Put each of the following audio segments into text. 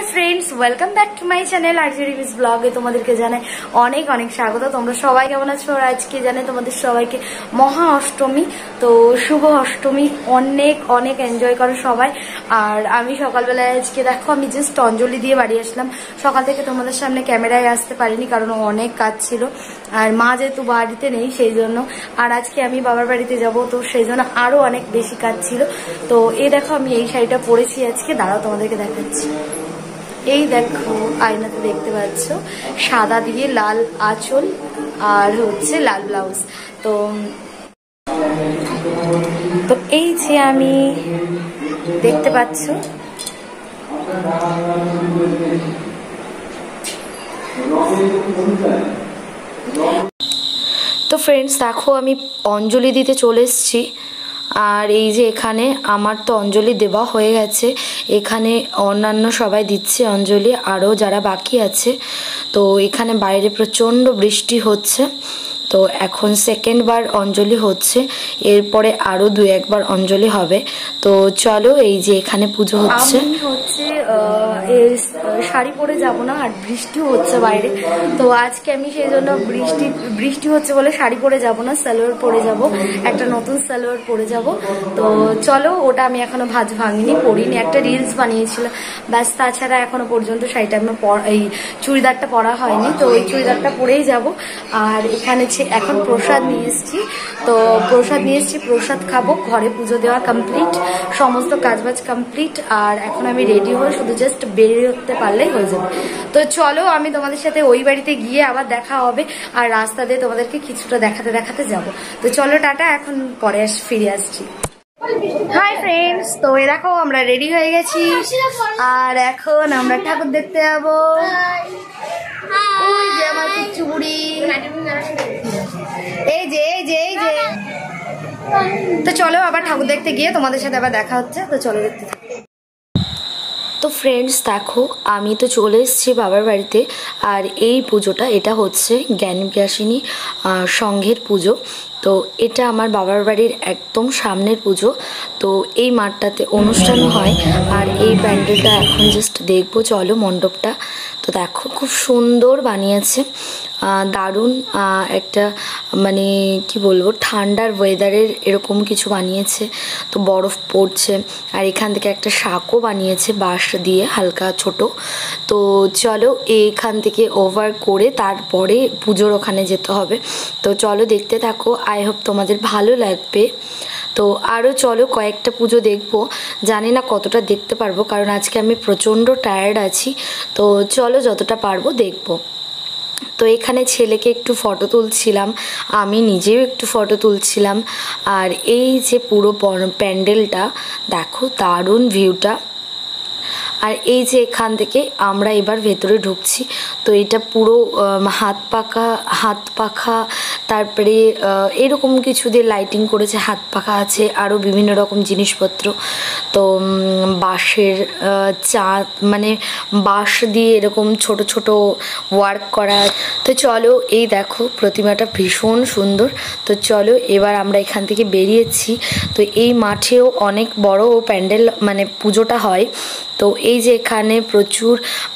Hi friends welcome back to my channel RJ Reviews ब्लगे তোমাদেরকে জানাই অনেক অনেক স্বাগত। তোমরা সবাই কেমন আছো? আর আজকে জানাই তোমাদের সবাইকে মহা অষ্টমী, তো শুভ অষ্টমী। অনেক অনেক এনজয় করো সবাই। আর আমি সকালবেলায় আজকে দেখো আমি জাস্ট অঞ্জলি দিয়ে বাড়ি আসলাম। সকাল থেকে তোমাদের সামনে ক্যামেরায় আসতে পারিনি কারণ অনেক কাজ ছিল, আর মা যেহেতু বাড়িতে নেই সেই জন্য। আর আজকে আমি বাবার বাড়িতে যাব, তো সেই জন্য আরো অনেক বেশি কাজ ছিল। তো এই দেখো আমি এই শাড়িটা পরেছি আজকে, দাঁড়াও তোমাদেরকে দেখাচ্ছি। এই দেখো আয়নাতে দেখতে পাচ্ছ, সাদা দিয়ে লাল আঁচল আর হচ্ছে লাল ব্লাউজ। তো তো এই যে আমি দেখতে পাচ্ছ, তো ফ্রেন্ডস দেখো আমি অঞ্জলি দিতে চলে এসেছি। আর এই যে এখানে আমার তো অঞ্জলি দেওয়া হয়ে গেছে, এখানে অন্যান্য সবাই দিচ্ছে অঞ্জলি, আরও যারা বাকি আছে। তো এখানে বাইরে প্রচণ্ড বৃষ্টি হচ্ছে, তো এখন সেকেন্ড বার অঞ্জলি হচ্ছে, এরপরে আরও দু একবার অঞ্জলি হবে। তো চলো এই যে এখানে পুজো হচ্ছে। আমি হচ্ছে শাড়ি পরে যাব না, আর বৃষ্টিও হচ্ছে বাইরে, তো আজকে আমি সেই জন্য বৃষ্টি হচ্ছে বলে শাড়ি পরে যাব না, সালোয়ার পরে যাব, একটা নতুন সালোয়ার পরে যাব। তো চলো, ওটা আমি এখনো ভাঙিনি, পরিনি, একটা রিলস বানিয়েছিলাম ব্যাস। তাছাড়া এখনো পর্যন্ত শাড়িটা আমি এই চুড়িদারটা পরা হয়নি, তো ওই চুড়িদারটা পরেই যাব। আর এখানে এখন প্রসাদ নিয়ে এসেছি, তো প্রসাদ খাবো। ঘরে পুজো দেওয়া কমপ্লিট, সমস্ত কাজবাজ কমপ্লিট, আর এখন আমি রেডি হয়ে শুধু জাস্ট বেরিয়ে উঠতে পারলেই হয়ে যাবে। তো চলো আমি তোমাদের সাথে ওই বাড়িতে গিয়ে আবার দেখা হবে, আর রাস্তা দিয়ে তোমাদেরকে কিছুটা দেখাতে যাব। তো চলো টাটা, এখন পরে ফিরে আসছি। হাই ফ্রেন্ডস, তো এই দেখো আমরা রেডি হয়ে গেছি, আর এখন আমরা ঠাকুর দেখতে যাবো। ওই যে আমার চুড়ি, এই যে তো চলো আবার ঠাকুর দেখতে গিয়ে তোমাদের সাথে আবার দেখা হচ্ছে। তো চলো দেখতে থাকো। তো ফ্রেন্ডস দেখো আমি তো চলে এসেছি বাবার বাড়িতে, আর এই পুজোটা এটা হচ্ছে জ্ঞানবিকাশিনী সংঘের পুজো। তো এটা আমার বাবার বাড়ির একদম সামনের পুজো। তো এই মাঠটাতে অনুষ্ঠান হয়, আর এই প্যান্ডেলটা এখন জাস্ট দেখবো, চলো মণ্ডপটা। তো দেখো খুব সুন্দর বানিয়েছে, দারুণ একটা মানে কি বলবো, ঠান্ডার ওয়েদারের এরকম কিছু বানিয়েছে। তো বরফ পড়ছে, আর এখান থেকে একটা শাকও বানিয়েছে বাঁশ দিয়ে, হালকা ছোট। তো চলো এখান থেকে ওভার করে তারপরে পুজোর ওখানে যেতে হবে। তো চলো দেখতে থাকো, আই হোপ তোমাদের ভালো লাগবে। তো আরও চলো কয়েকটা পুজো দেখবো, জানি না কতটা দেখতে পারবো কারণ আজকে আমি প্রচণ্ড টায়ার্ড আছি। তো চলো যতটা পারবো দেখবো। তো এখানে ছেলেকে একটু ফটো তুলছিলাম, আমি নিজেও একটু ফটো তুলছিলাম। আর এই যে পুরো প্যান্ডেলটা দেখো, দারুণ ভিউটা। আর এই যে এখান থেকে আমরা এবার ভেতরে ঢুকছি, তো এটা পুরো হাত পাখা তারপরে এরকম কিছু দিয়ে লাইটিং করেছে, হাত পাখা আছে, আরও বিভিন্ন রকম জিনিসপত্র। তো বাঁশের মানে বাঁশ দিয়ে এরকম ছোট ছোট ওয়ার্ক করা। তো চলো এই দেখো প্রতিমাটা ভীষণ সুন্দর। তো চলো এবার আমরা এখান থেকে বেরিয়েছি। তো এই মাঠেও অনেক বড় প্যান্ডেল মানে পুজোটা হয়। তো এই যে এখানে প্রচুর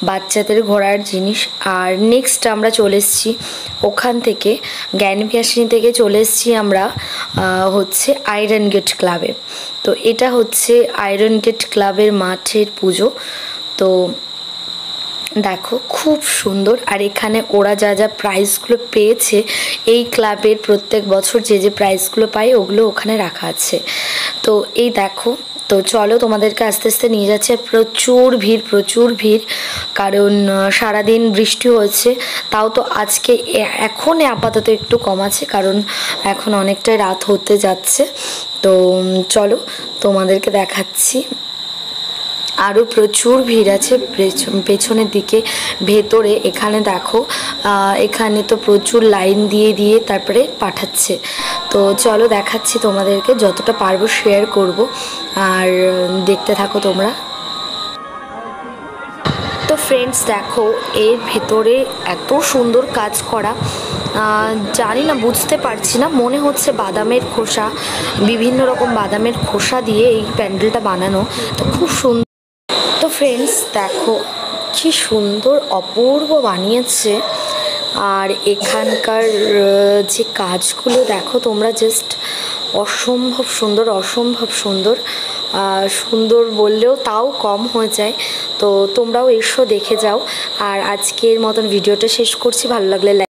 বাচ্চাদের ঘোরার জিনিস। আর নেক্সট আমরা চলে এসেছি ওখান থেকে, জ্ঞানবিকাশিনী থেকে চলে এসেছি আমরা হচ্ছে আয়রন গেট ক্লাবে। তো এটা হচ্ছে আয়রন গেট ক্লাবের মাঠের পুজো। তো দেখো খুব সুন্দর। আর এখানে ওরা যা প্রাইজগুলো পেয়েছে, এই ক্লাবের প্রত্যেক বছর যে প্রাইজগুলো পায় ওগুলো ওখানে রাখা আছে। তো এই দেখো, তো চলো তোমাদেরকে আস্তে আস্তে নিয়ে যাচ্ছে। প্রচুর ভিড়, কারণ সারাদিন বৃষ্টি হয়েছে, তাও তো আজকে এখন আপাতত একটু কম আছে কারণ এখন অনেকটাই রাত হতে যাচ্ছে। তো চলো তোমাদেরকে দেখাচ্ছি, আরও প্রচুর ভিড় আছে পেছনের দিকে। ভেতরে এখানে দেখো, এখানে তো প্রচুর লাইন দিয়ে তারপরে পাঠাচ্ছে। তো চলো দেখাচ্ছি তোমাদেরকে, যতটা পারবো শেয়ার করব, আর দেখতে থাকো তোমরা। তো ফ্রেন্ডস দেখো এর ভেতরে এত সুন্দর কাজ করা, জানি না, বুঝতে পারছি না, মনে হচ্ছে বাদামের খোসা, বিভিন্ন রকম বাদামের খোসা দিয়ে এই প্যান্ডেলটা বানানো। তো খুব সুন্দর। তো ফ্রেন্ডস দেখো কি সুন্দর অপূর্ব বানিয়েছে। আর এখানকার যে কাজগুলো দেখো তোমরা, জাস্ট অসম্ভব সুন্দর, অসম্ভব সুন্দর। সুন্দর বললেও তাও কম হয়ে যায়। তো তোমরাও এসো, দেখে যাও। আর আজকের মতন ভিডিওটা শেষ করছি। ভালো লাগলে